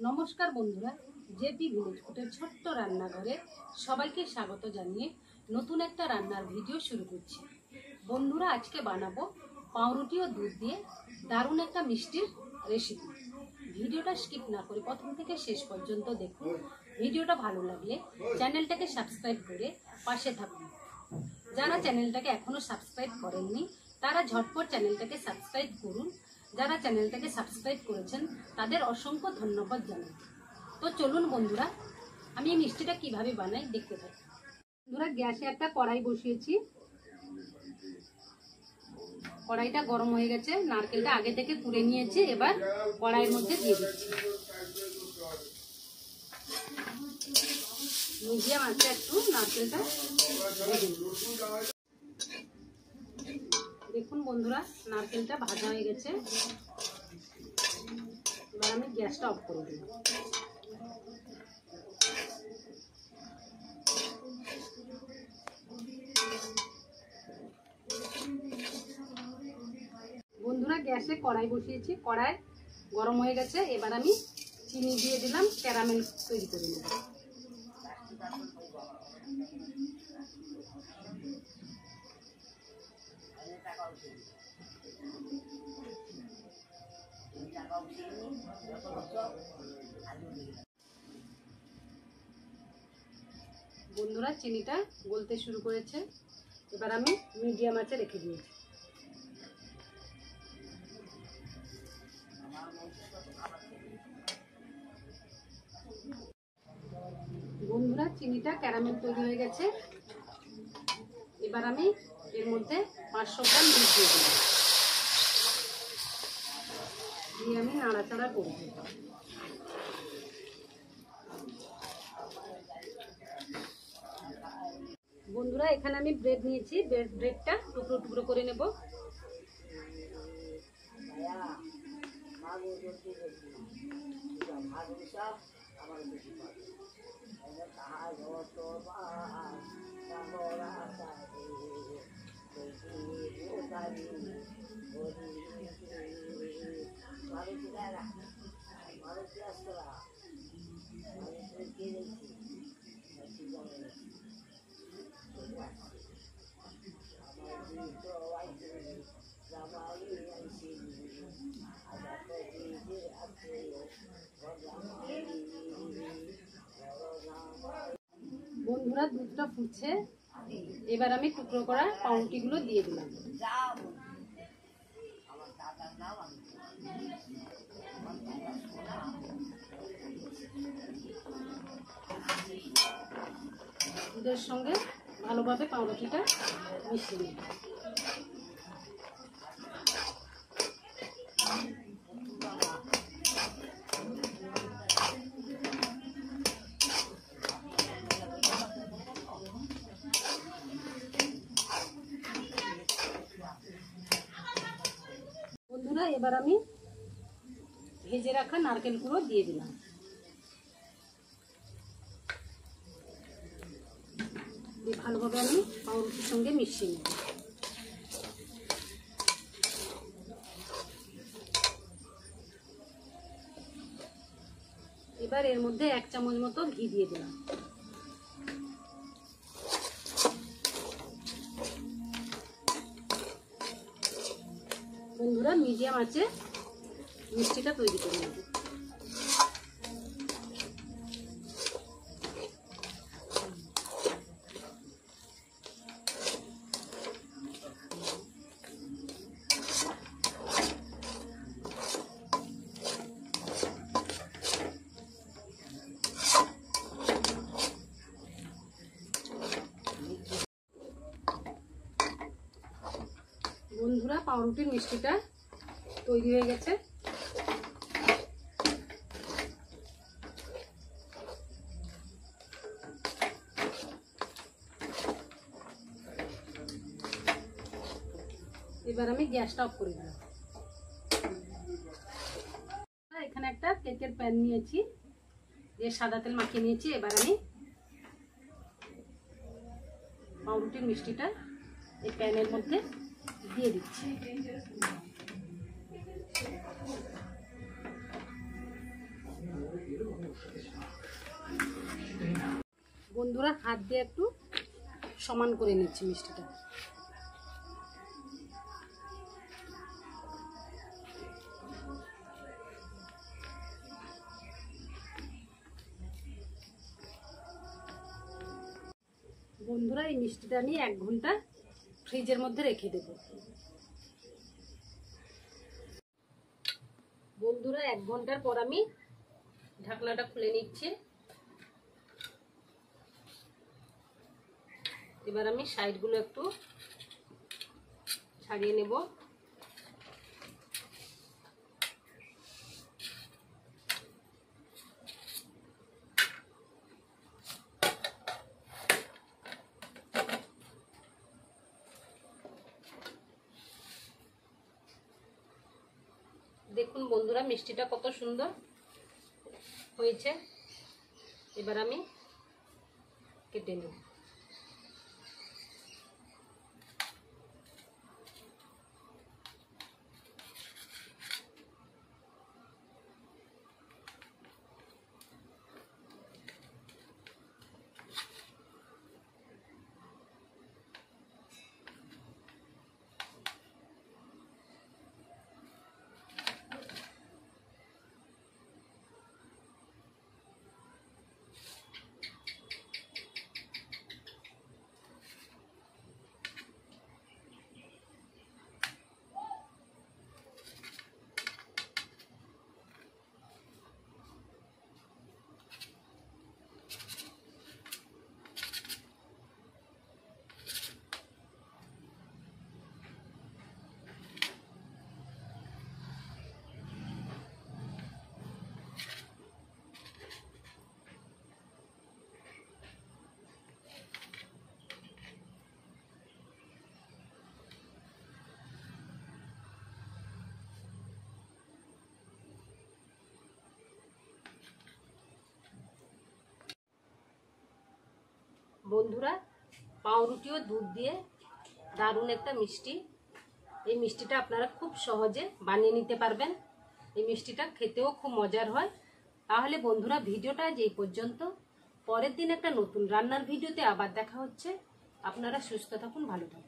নমস্কার বন্ধুরা, JP village ফুডের ছোট্ট রান্নাঘরে সবাইকে স্বাগত জানিয়ে নতুন একটা রান্নার ভিডিও শুরু করছি। বন্ধুরা, আজকে বানাবো পাউরুটি ও দুধ দিয়ে দারুণ একটা মিষ্টির রেসিপি। ভিডিওটা স্কিপ না করে প্রথম থেকে শেষ পর্যন্ত দেখুন। ভিডিওটা ভালো লাগলে চ্যানেলটাকে সাবস্ক্রাইব করে পাশে থাকুন। যারা চ্যানেলটাকে এখনো সাবস্ক্রাইব করেননি তারা ঝটপট চ্যানেলটাকে সাবস্ক্রাইব করুন। যারা চ্যানেলটাকে সাবস্ক্রাইব করেছেন তাদের অসংখ্য ধন্যবাদ জানাই। তো চলুন বন্ধুরা, আমি এই মিষ্টিটা কিভাবে বানাই দেখতে থাকি। বন্ধুরা, গ্যাসে একটা কড়াই বসিয়েছি। কড়াইটা গরম হয়ে গেছে। নারকেলটা আগে থেকে তুলে নিয়েছি, এবার কড়াইয়ের মধ্যে দিয়ে দিচ্ছি। মিডিয়াম আছে একটু নারকেলটা। দেখুন বন্ধুরা, নারকেলটা ভাজা হয়ে গেছে। এবার আমি গ্যাসটা অফ করে দিই। বন্ধুরা, গ্যাসে কড়াই বসিয়েছি, কড়াই গরম হয়ে গেছে। এবার আমি চিনি দিয়ে দিলাম, ক্যারামেল তৈরি করে নেব। বন্ধুরা, চিনিটা গলতে শুরু করেছে। এবার আমি মিডিয়াম আঁচে রেখে দিয়েছি। বন্ধুরা, চিনিটা ক্যারামেল তৈরি হয়ে গেছে। এবার আমি এর মধ্যে 500 গ্রাম দুধ দিয়ে দিলাম। দিয়ে আমি নাড়াচাড়া করব। বন্ধুরা, এখানে আমি ব্রেড নিয়েছি। ব্রেডটা টুকরো টুকরো করে নেব। বন্ধুরা, দুধটা ফুটছে। এবার আমি টুকরো করা পাউরুটিগুলো দিয়ে দিলাম। দুধের সঙ্গে ভালোভাবে পাউরুটিটা মিশিয়ে নিই। বন্ধুরা, এবার আমি ভেজে রাখা নারকেল গুঁড়ো দিয়ে দিলাম। দিয়ে ভালোভাবে আমি পাউরুটির সঙ্গে মিশিয়ে নেব। এবার এর মধ্যে 1 চামচ মতো ঘি দিয়ে দিলাম। বন্ধুরা, মিডিয়াম আঁচে মিষ্টিটা তৈরি করে নেব। বন্ধুরা, পাউরুটির মিষ্টিটা তৈরি হয়ে গেছে। এবার আমি গ্যাসটা অফ করে দিলাম। এখানে একটা কেকের প্যান নিয়েছি, দিয়ে সাদা তেল মাখিয়ে নিয়েছি। এবার আমি পাউরুটির মিষ্টিটা এই প্যানের মধ্যে দিয়ে দিচ্ছি। বন্ধুরা হাত দিয়ে একটু সমান করে নিচ্ছি মিষ্টিটা। বন্ধুরা এই মিষ্টিটা নিয়ে 1 ঘন্টা ফ্রিজের মধ্যে রেখে দেব। বন্ধুরা 1 ঘন্টার পর আমি ঢাকনাটা খুলে নিচ্ছি। এবার আমি সাইডগুলো একটু ছাড়িয়ে নেব। দেখুন বন্ধুরা মিষ্টিটা কত সুন্দর হয়েছে। এবার আমি কেটে নেব। বন্ধুরা পাউরুটি ও দুধ দিয়ে দারুণ একটা মিষ্টি। এই মিষ্টিটা আপনারা খুব সহজে বানিয়ে নিতে পারবেন। এই মিষ্টিটা খেতেও খুব মজার হয়। তাহলে বন্ধুরা ভিডিওটা আজ এই পর্যন্ত। পরের দিন একটা নতুন রান্নার ভিডিওতে আবার দেখা হচ্ছে। আপনারা সুস্থ থাকুন, ভালো থাকুন।